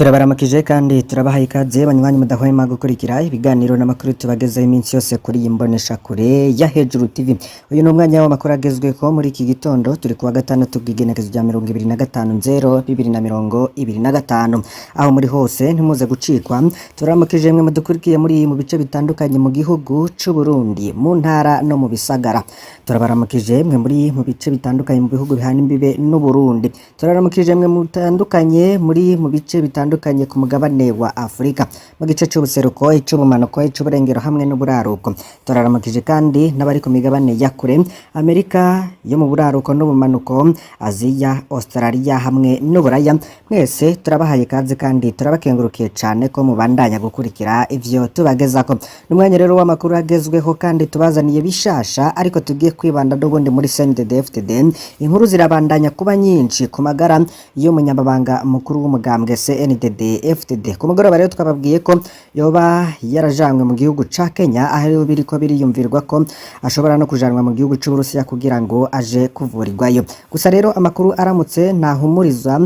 Turabaramukije kandi turabahaye ikaze banywanyi mudahwema gukurikira ibiganiro n'amakuru tubagezaho iminsi yose kuri iyi mbonesha-kure ya Hejuru TV. Uyu ni umwanya w'amakuru agezweho muri iki gitondo, turi kuwa gatandatu bw'igenekerezo rya 25/0/2025. Aho muri hose ntimuze gucikwa, turaramukije mwe mudukurikiye muri mu bice bitandukanye mu gihugu c'u Burundi, mu ntara no mu bisagara. Turabaramukije mwe muri mu bice bitandukanye mu bihugu bihana imbibe n'u Burundi. Turaramukije mwe mutandukanye muri mu bice bitandukanye ku mugabane wa Afrika, mu gice c'ubuseruko, ic'ubumanuko, ic'uburengero hamwe n'uburaruko. Turaramukije kandi n'abari ku migabane ya kure, Amerika yo mu buraruko n'ubumanuko, Aziya, Australia hamwe n'Uburaya. Mwese turabahaye ikaze kandi turabakengurukiye cane ko mubandanya gukurikira ivyo tubagezako. N'umwanya rero w'amakuru agezweho kandi tubazaniye bishasha, ariko tugiye kwibanda n'ubundi muri CNDD-FDD. Inkuru zirabandanya kuba nyinshi ku magara y'umunyamabanga mukuru w'umugambwe CNDD-FDD. Ku mugoroba rero twababwiye ko yoba yarajanywe mu gihugu ca Kenya, aho biriko biriyumvirwa ko ashobora no kujanwa mu gihugu c'Uburusiya kugira ngo aje kuvurirwayo. Gusa rero amakuru aramutse ntahumuriza,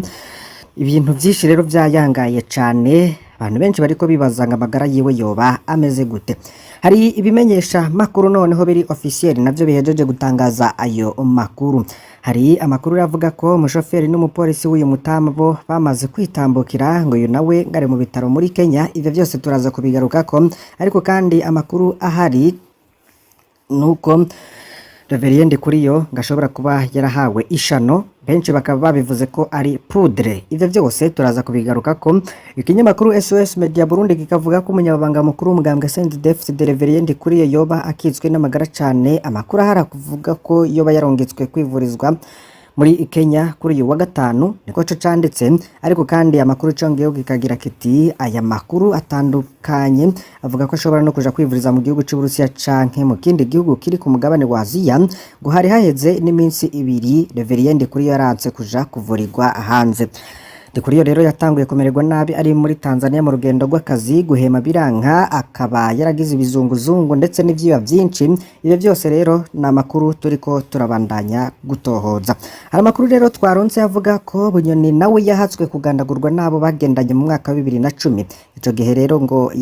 ibintu vyinshi rero vyayangaye cane, abantu benshi bariko bibaza ngo amagara yiwe yoba ameze gute. Hari ibimenyesha makuru noneho biri officiel navyo bihejeje gutangaza ayo makuru. Hari amakuru yavuga ko umushoferi n'umupolisi w'uyu mutama bo bamaze kwitambukira ngo uyu nawe ngare mu bitaro muri Kenya. Ivyo vyose turaza kubigarukako, ariko kandi amakuru ahari nuko Reverien Ndikuriyo ngashobora kuba yarahawe ishano, benshi bakaba babivuze ko ari poudre. Ivyo vyose turaza kubigarukako. Ikinyamakuru SOS Media Burundi kikavuga ko umunyabanga mukuru w'umugambwe CNDD-FDD Reverien Ndikuriyo yoba akitswe n'amagara cane. Amakuru ahari kuvuga ko yoba yarongetswe kwivurizwa muri Kenya kuri uyu wa gatanu, niko co canditse. Ariko kandi amakuru congeyeho kikagira kiti aya makuru atandukanye avuga ko ashobora no kuja kwivuriza mu gihugu c'Uburusiya canke mu kindi gihugu kiri ku mugabane wa Aziya. Ngo hari haheze n'iminsi ibiri Reverien Ndikuriyo yaranze kuja kuvurirwa hanze. Ndikuriyo rero yatanguye kumererwa nabi ari muri Tanzania mu rugendo rw'akazi, guhema biranka, akaba yaragize ibizunguzungu ndetse n'ivyiba vyinshi. Ivyo vyose rero ni amakuru turiko turabandanya gutohoza. Hari amakuru rero twaronse avuga ko Bunyoni nawe yahatswe kugandagurwa nabo bagendanye mu mwaka wa 2010. Ico gihe rero ngo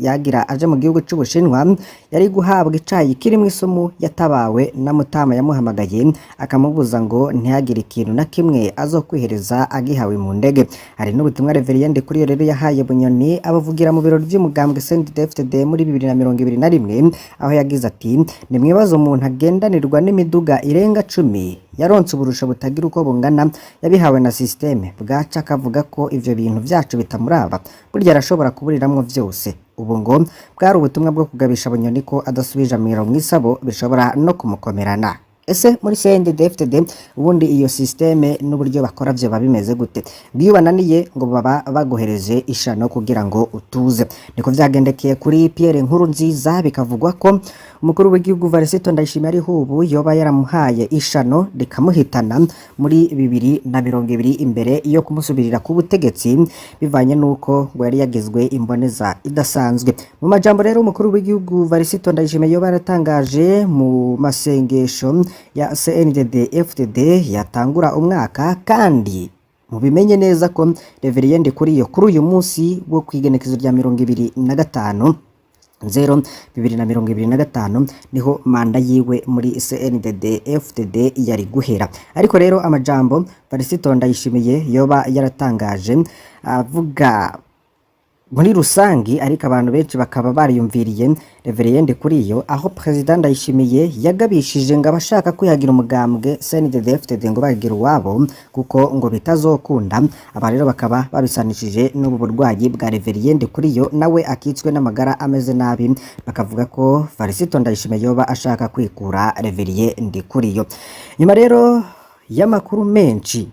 yagira aje mu gihugu c'Ubushinwa, yari guhabwa icayi kirimo isumu, yatabawe na mutama yamuhamagaye akamubuza ngo ntihagire ikintu na kimwe azokwihereza agihawe mu ndege. Hari n'ubutumwa Reverien Ndikuriyo rero yahaye Bunyoni abavugira mu birori by'umugambwe CNDD-FDD muri 2021, aho yagize ati ni mwibazo umuntu agendanirwa n'imiduga irenga 10 yaronse uburusho butagira uko bungana, yabihawe na systeme, bwaca akavuga ko ivyo bintu vyacu bitamuraba, burya arashobora kuburiramwo vyose. Ubu ngo bwari ubutumwa bwo kugabisha Bunyoni ko adasubije amiro mwisabo bishobora no kumukomerana. Ese muri CNDD-FDD ubundi iyo systeme n'uburyo bakora vyo babimeze gute? Biyo bananiye ngo baba bagohereje ishano kugira ngo utuze. Niko vyagendekeye kuri Pierre Nkurunziza, bikavugwa ko umukuru w'igihugu Varisito Ndayishimiye ari hubu yoba yaramuhaye ishano rikamuhitana muri 2020 imbere iyo kumusubirira ku butegetsi, bivanye nuko ngo yari yagizwe imboneza idasanzwe. Mu majambo rero umukuru w'igihugu Varisito Ndayishimiye yoba yaratangaje mu masengesho ya CNDD-FDD yatangura umwaka, kandi mubimenye neza ko Reverien Ndikuriyo kuri uyu munsi wo kwigenekezo rya 25/0/2025 niho manda yiwe muri CNDD-FDD yari guhera. Ariko rero amajambo Varisito Ndayishimiye yoba yaratangaje avuga muri rusangi, ariko abantu benshi bakaba bariyumviriye Reverien Ndikuriyo, aho President Ndayishimiye yagabishije ngo abashaka kwihagira umugambwe CNDD-FDD ngo bagira uwabo kuko ngo bitazokunda. Aba rero bakaba babisanishije n'ubu burwayi bwa Reverien Ndikuriyo, nawe akitswe n'amagara ameze nabi, bakavuga ko Varisito Ndayishimiye yoba ashaka kwikura Reverien Ndikuriyo. Nyuma rero y'amakuru menshi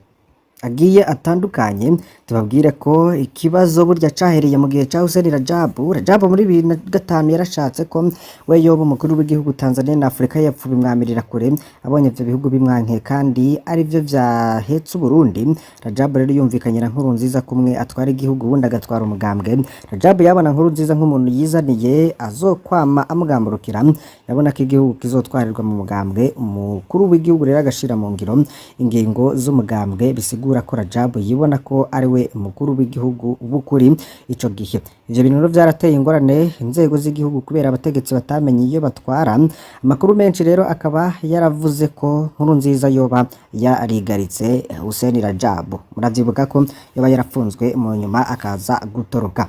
agiye atandukanye, tubabwire ko ikibazo burya cahereye mu gihe ca Hussein Rajabu muri 2005 yarashatse ko we yoba umukuru w'igihugu Tanzania na Afrika y'Epfo bimwamirira kure, abonye ivyo bihugu bimwanke kandi ari byo vyahetse Burundi. Rajabu rero yumvikanye na Nkurunziza kumwe atwara igihugu wundi agatwara umugambwe. Rajabu yabona Nkurunziza nk'umuntu yizaniye azokwama amugamburukira, yabona ko igihugu kizotwarirwa mu mugambwe. Umukuru w'igihugu rero agashira mu ngiro ingingo z'umugambwe, bisigura ko Rajabu yibona ko ari we ariwe mukuru w'igihugu w'ukuri ico gihe. Ivyo bintu rero vyarateye ingorane inzego z'igihugu kubera abategetsi batamenye iyo batwara. Amakuru menshi rero akaba yaravuze ko Nkurunziza yoba yarigaritse Hussein Rajab. Muravyibuka ko yoba yarapfunzwe mu nyuma akaza gutoroka.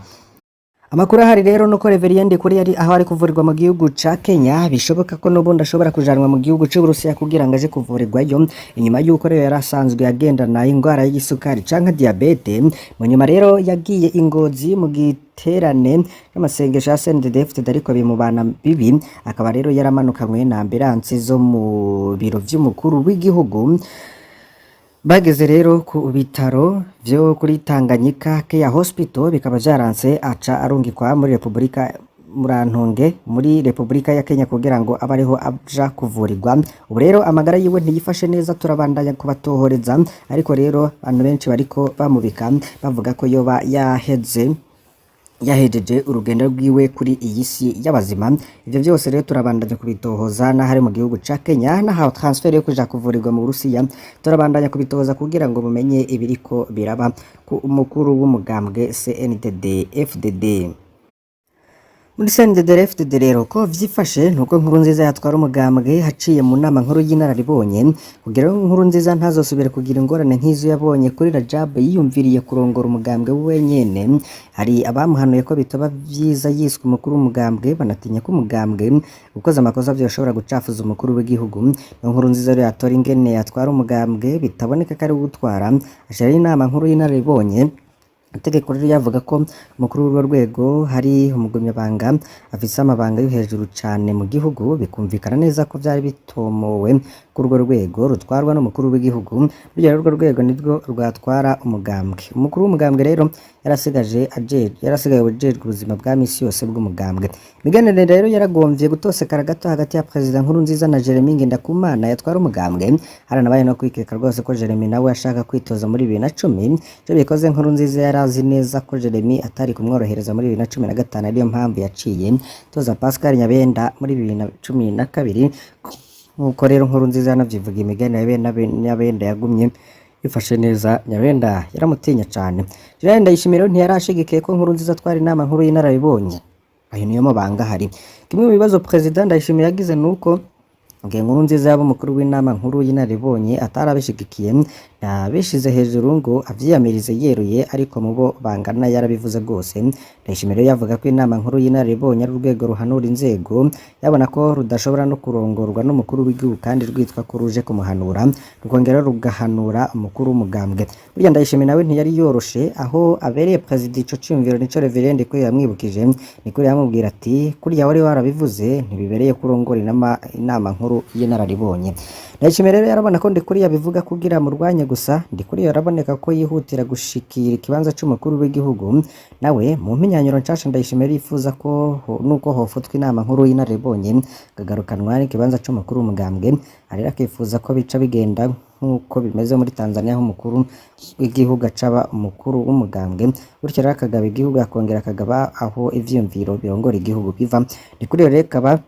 Amakuru ahari rero nuko Reverien kuri yari aho ari kuvurirwa mu gihugu ca Kenya, bishoboka ko n'ubundi ashobora kujanwa mu gihugu c'Uburusiya kugira ngo aje kuvurirwayo, inyuma y'uko rero yari asanzwe agendana ingwara y'isukari canke diabete. Mu nyuma rero yagiye Ingozi mu giterane n'amasengesho ya CNDD-FDD ariko bimubana bibi, akaba rero yaramanukanywe na ambulance zo mu biro vy'umukuru w'igihugu. Bageze rero ku bitaro vyo kuri Tanganyika Care Hospital, bikaba vyaranse aca arungikwa muri Repubulika ya Kenya kugira ngo abareho aja kuvurirwa. Ubu rero amagara yiwe ntiyifashe neza, turabandanya kubatohoreza, ariko rero abantu benshi bariko bamubika bavuga ko yoba yahejeje urugendo rwiwe kuri iyi si y'abazima. Ivyo byose rero turabandanya kubitohoza n'ahari mu gihugu ca Kenya, nahawe transfer yo kuja kuvurirwa mu Burusiya. Turabandanya kubitohoza kugira ngo mumenye ibiriko biraba ku umukuru w'umugambwe CNDD-FDD. Muri CNDD-FDD rero ko vyifashe nuko Nkurunziza yatwara umugambwe haciye mu nama nkuru y'inararibonye kugira ngo Nkurunziza ntazosubire kugira ingorane nk'izo yabonye kuri Rajab. Yiyumviriye kurongora umugambwe wenyene. Hari abamuhanuye ko bitaba vyiza yiswe umukuru w'umugambwe, banatinya ko umugambwe ukoze amakosa vyoshobora gucafuza umukuru w'igihugu. Nkurunziza rero yatora ingene yatwara umugambwe bitaboneka ko ari gutwara, ashira inama nkuru y'inararibonye. Itegeko rero yavuga ko umukuru w'urwo rwego hari umugumyabanga afise amabanga yo hejuru cane mu gihugu, bikumvikana neza ko vyari bitomowe ku urwo rwego rutwarwa n'umukuru w'igihugu. Burya urwo rwego nirwo rwatwara umugambwe. Umukuru w'umugambwe rero yarasigaye ujejwe ubuzima bwa misi yose bw'umugambwe. Imigenere rero yaragomvye gutosekara gato hagati ya President Nkurunziza na Jeremy Ngendakumana yatwara umugambwe. Haranabaye no kwikeka rwose ko Jeremy nawe ashaka kwitoza muri 2010. Ivyo bikoze Nkurunziza yarazi neza ko Jeremy atari kumworohereza muri 2015, ariyo mpamvu yaciye toza Pascal Nyabenda muri 2012. Nkuko rero Nkurunziza yanavyivuga, imigenere Nyabenda yagumye yifashe neza. Nyabenda yaramutinya cane. Jean Ndayishimiye ntiyarashigikiye ko Nkurunziza twari inama nkuru y'inararibonye. Ayo niyo mabanga hari. Kimwe mu bibazo President Ndayishimiye yagize nuko Nkurunziza yaba umukuru w'inama nkuru y'inararibonye atarabishigikiye, nabishize hejuru ngo avyiyamirize yeruye, ariko mubo bangana yarabivuze rwose. Ndayishimiye yavuga ko inama nkuru y'inararibonye ari urwego ruhanura inzego, yabona ko rudashobora no kurongorwa n'umukuru w'igihugu kandi rwitwa ko ruje kumuhanura, rukongera rugahanura umukuru w'umugambwe. Burya Ndayishimiye nawe ntiyari yoroshe, aho abereye president ico cyumviro nico Reverend ko yamwibukije, niko yamubwira ati kuriya wari warabivuze ntibibereye kurongora inama nkuru y'inararibonye. Ndayishimiye rero yarabona ko Ndikuriyo bivuga kugira murwanye gusa. Ndikuriyo yaraboneka ko yihutira gushikira ikibanza c'umukuru w'igihugu. Nawe mu mpinyanyuro nshasha Ndayishimiye yifuza ko nuko hofutwa inama nkuru y'inararibonye kagarukanwa n'ikibanza c'umukuru w'umugambwe. Arera akifuza ko bica bigenda nkuko bimeze muri Tanzania, aho umukuru w'igihugu acaba umukuru w'umugambwe, bityo rero akagaba igihugu akongera akagaba aho ivyumviro birongora igihugu biva. Ndikuriyo rero kaba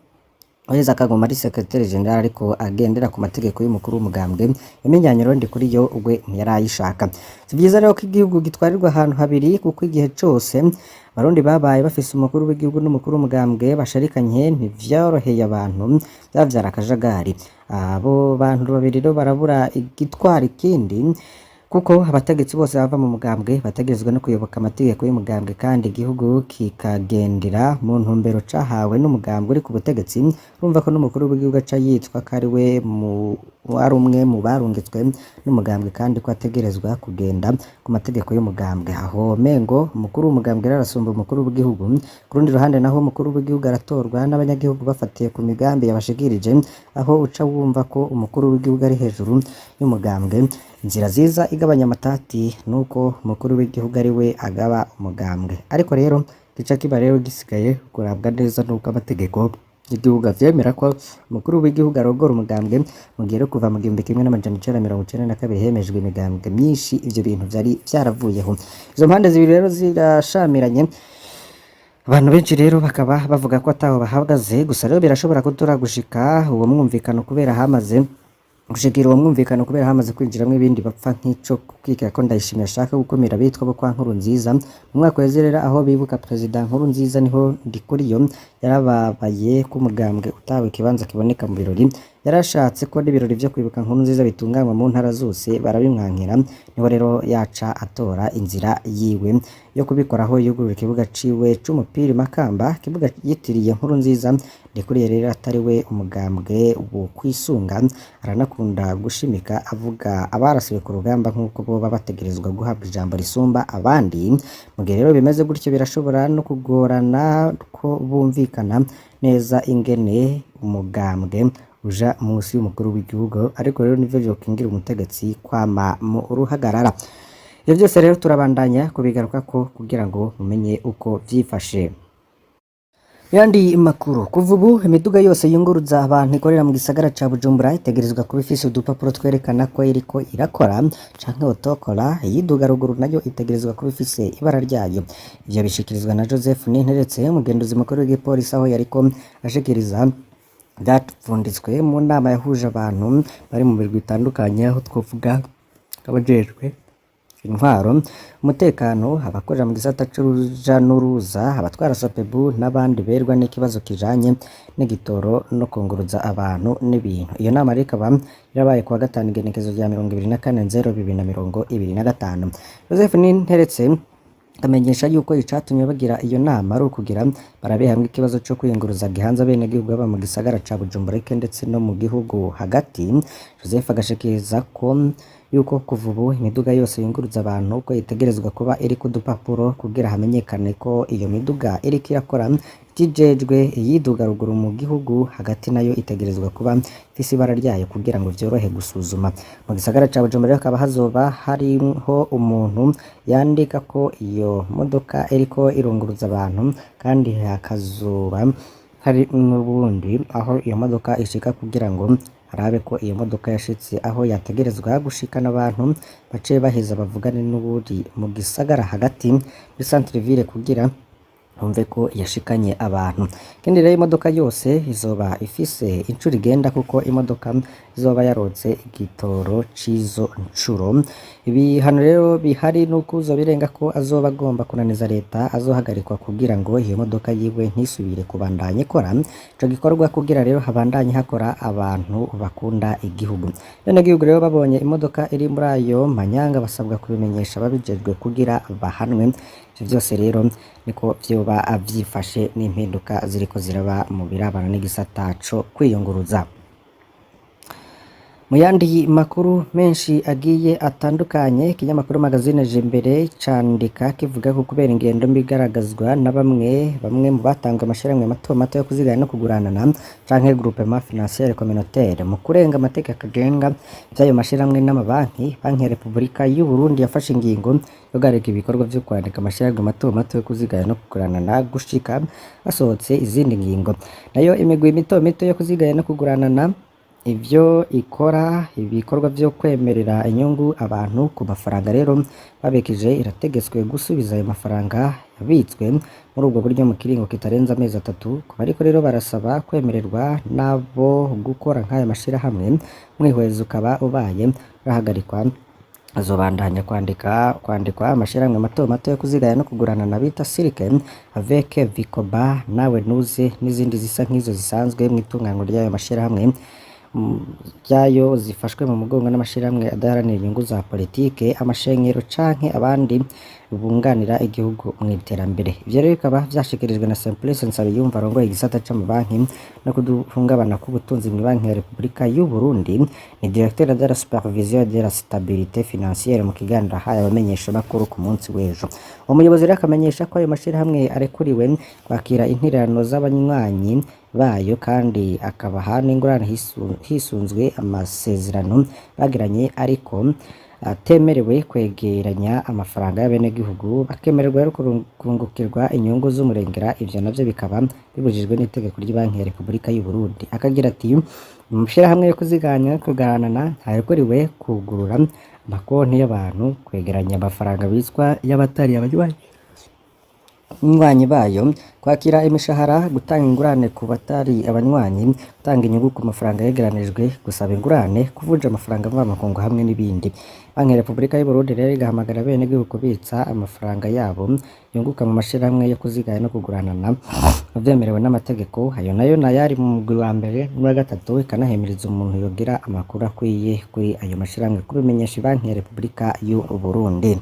Weza akaguma ari secretary general ariko agendera ku mategeko y'umukuru w'umugambwe. Iminyanyuro Ndikuriyo ugwe ntiyarayishaka. Si byiza rero ko igihugu gitwarirwa ahantu habiri, kuko igihe cose Barundi babaye bafise umukuru w'igihugu n'umukuru w'umugambwe basharikanye ntivyoroheye abantu, byavyara akajagari. Abo bantu babiri rero barabura igitwara ikindi, kuko abategetsi bose bava mu mugambwe bategezwe no kuyoboka amategeko y'umugambwe, kandi igihugu kikagendera mu ntumbero cahawe n'umugambwe uri ku butegetsi. Urumva ko n'umukuru w'igihugu aca yitwa ko ari we ari umwe mu barungitswe n'umugambwe, kandi ko ategerezwa kugenda ku mategeko y'umugambwe. Aho mengo umukuru w'umugambwe arasumba umukuru w'igihugu. Ku rundi ruhande naho umukuru w'igihugu aratorwa n'abanyagihugu bafatiye ku migambi yabashikirije, aho uca wumva ko umukuru w'igihugu ari hejuru y'umugambwe. Inzira ziza igabanya amatati nuko umukuru w'igihugu ari we agaba umugambwe. Ariko rero gica kiba rero gisigaye kurabwa neza nuko amategeko y'igihugu avyemera ko umukuru w'igihugu arogora umugambwe. Mu gihe kuva mu 1992 hemejwe imigambwe myinshi, ivyo bintu vyari vyaravuyeho. Izo mpande zibiri rero zirashamiranye. Abantu benshi rero bakaba bavuga ko ataho bahagaze, gusa rero birashobora kutura gushika uwo mwumvikano kubera hamaze gushikira uwo mwumvikano kubera hamaze kwinjiramwo ibindi bapfa nk'ico kwikeka ko Ndayishimiye ashaka gukumira abitwa bo kwa Nkurunziza. Mu mwaka wezerera aho bibuka Perezida Nkurunziza niho Ndikuriyo yarababaye ko umugambwe utawe ikibanza kiboneka mu birori. Yarashatse ko n'ibirori vyo kwibuka Nkurunziza bitunganywa mu ntara zose barabimwankira, niho rero yaca atora inzira yiwe yo kubikoraho yugurura ikibuga ciwe c'umupira Makamba, kibuga yitiriye Nkurunziza. Ndikuriye rero atari we umugambwe wo kwisunga, aranakunda gushimika avuga abarasiwe ku rugamba nk'uko boba bategerezwa guhabwa ijambo risumba abandi. Mu gihe rero bimeze gutyo birashobora no kugorana ko bumvikana neza ingene umugambwe uja musi y'umukuru w'igihugu, ariko rero nivyo vyokingira umutegetsi kwama mu ruhagarara. Ivyo vyose rero turabandanya kubigarukako kugira ngo mumenye uko vyifashe. Yandi makuru kuva ubu imiduga yose yunguruza abantu ikorera mu gisagara ca Bujumbura itegerezwa kuba ifise udupapuro twerekana ko iriko irakora canke otokora. Iyiduga ruguru nayo itegerezwa kuba ifise ibara ryayo. Ivyo bishikirizwa na Joseph Ninteretse, umugenduzi mukuru w'igipolisi, aho yariko ashikiriza vyapfunditswe mu nama yahuje abantu bari mu mirwi itandukanye, aho twovuga abajejwe intwaro, umutekano, abakorera mu gisata c'uruja n'uruza, abatwara sopebu n'abandi berwa n'ikibazo kijanye n'igitoro no kunguruza abantu n'ibintu. Iyo nama rero ikaba yarabaye kuwa gatanu igenekezo rya 24/0/2025. Joseph Ninteretse amenyesha yuko icatumye bagira iyo nama ari ukugira barabe hamwe ikibazo co kwiyunguruza gihanze abenegihugu baba mu gisagara ca Bujumbura ndetse no mu gihugu hagati. Joseph agashikiriza ko yuko kuva ubu imiduga yose yunguruza abantu ko itegerezwa kuba iri ku dupapuro kugira hamenyekane ko iyo miduga iriko irakora itijejwe. Iyiduga ruguru mu gihugu hagati nayo itegerezwa kuba ifise ibara ryayo kugira ngo vyorohe gusuzuma. Mu gisagara ca Bujumbura hakaba hazoba hariho umuntu yandika ko iyo modoka iriko irunguruza abantu, kandi hakazoba hari n'ubundi aho iyo modoka ishika kugira ngo arabe ko iyo modoka yashitse aho yategerezwa gushikana abantu bace baheza bavugane n'uburi mu gisagara hagati muri centre ville kugira umve ko yashikanye abantu. Kandi rero imodoka yose izoba ifise incuro igenda, kuko imodoka izoba yarotse igitoro cizo ncuro. Ibihano rero bihari nuko uzobirenga ko azoba agomba kunaniza leta azohagarikwa kugira ngo iyo modoka yiwe ntisubire kubandanya ikora. Ico gikorwa kugira rero habandanye hakora abantu bakunda igihugu. Bene gihugu rero babonye imodoka iri muri ayo manyanga basabwa kubimenyesha babijejwe kugira bahanwe. Ivyo vyose rero niko vyoba vyifashe n'impinduka ziriko ziraba mu birabana n'igisata co kwiyunguruza. Mu yandi makuru menshi agiye atandukanye, ikinyamakuru Magazine Jembere candika kivuga ko kubera ingendo mbi igaragazwa na bamwe mu batanga amashirahamwe mato mato yo kuzigana no kuguranana canke groupement financier communautaire mu kurenga amategeko agenga vy'ayo mashirahamwe n'amabanki. Banki ya Republika y'u Burundi yafashe ingingo yo guhagarika ibikorwa vyo kwandika amashirahamwe mato mato yo kuzigana no kuguranana gushika hasohotse izindi ngingo. Nayo imigwi mito mito yo kuzigana no kuguranana ivyo ikora ibikorwa vyo kwemerera inyungu abantu ku mafaranga rero babekije irategetswe gusubiza ayo mafaranga yabitswe muri ubwo buryo mu kiringo kitarenza amezi 3. Kuba ariko rero barasaba kwemererwa nabo gukora nk'aya mashirahamwe, mwihwezo ukaba ubaye urahagarikwa azobandanya kwandikwa amashirahamwe mato mato yo kuzigaya no kugurana na bita Sirike avec Vicoba nawe nuze n'izindi zisa nk'izo zisanzwe mu itunganyo ry'ayo mashirahamwe byayo zifashwe mu mugongo n'amashirahamwe adaharanira inyungu za politike, amashengero canke abandi bunganira igihugu mu iterambere. Ivyo rero bikaba vyashikirijwe na Simplice Nsabiyumva arongoye igisata c'amabanki no kuduhungabana k'ubutunzi mu Banki ya Republika y'u Burundi, ni directeur de la supervision de la stabilité financière mu kiganiro haye abamenyesha makuru ku munsi w'ejo. Umuyobozi rero akamenyesha ko ayo mashirahamwe arekuriwe kwakira intererano z'abanywanyi bayo kandi akabaha n'ingurane hisunzwe amasezerano bagiranye, ariko atemerewe kwegeranya amafaranga y'abenegihugu bakemererwa kurungukirwa inyungu z'umurengera. Ivyo navyo bikaba bibujijwe n'itegeko ry'Ibanki ya Republika y'u Burundi. Akagira ati umushirahamwe yo kuziganya kuganana ntarekuriwe kugurura amakonti y'abantu, kwegeranya amafaranga bizwa y'abatari abanywanyi abanywanyi bayo kwakira imishahara, gutanga ingurane ku batari abanywanyi, gutanga inyungu ku mafaranga yegeranijwe, gusaba ingurane, kuvunja amafaranga mvamakungu hamwe n'ibindi. Banki ya Repubulika y'u Burundi rero igahamagara bene gihugu kubitsa amafaranga yabo yunguka mu mashirahamwe yo kuziganya no kuguranana vyemerewe n'amategeko. Ayo nayo nayari mu mugwi wa mbere n'uwa gatatu, ikanahimiriza umuntu yogira amakuru akwiye kuri ayo mashirahamwe kubimenyesha Banki ya Repubulika y'u Burundi.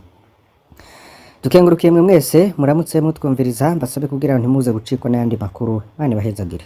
Dukengurukiye mwe mwese muramutse mutwumviriza, mbasabe kugira ngo ntimuze gucikwa n'ayandi makuru. Mane bahezagire.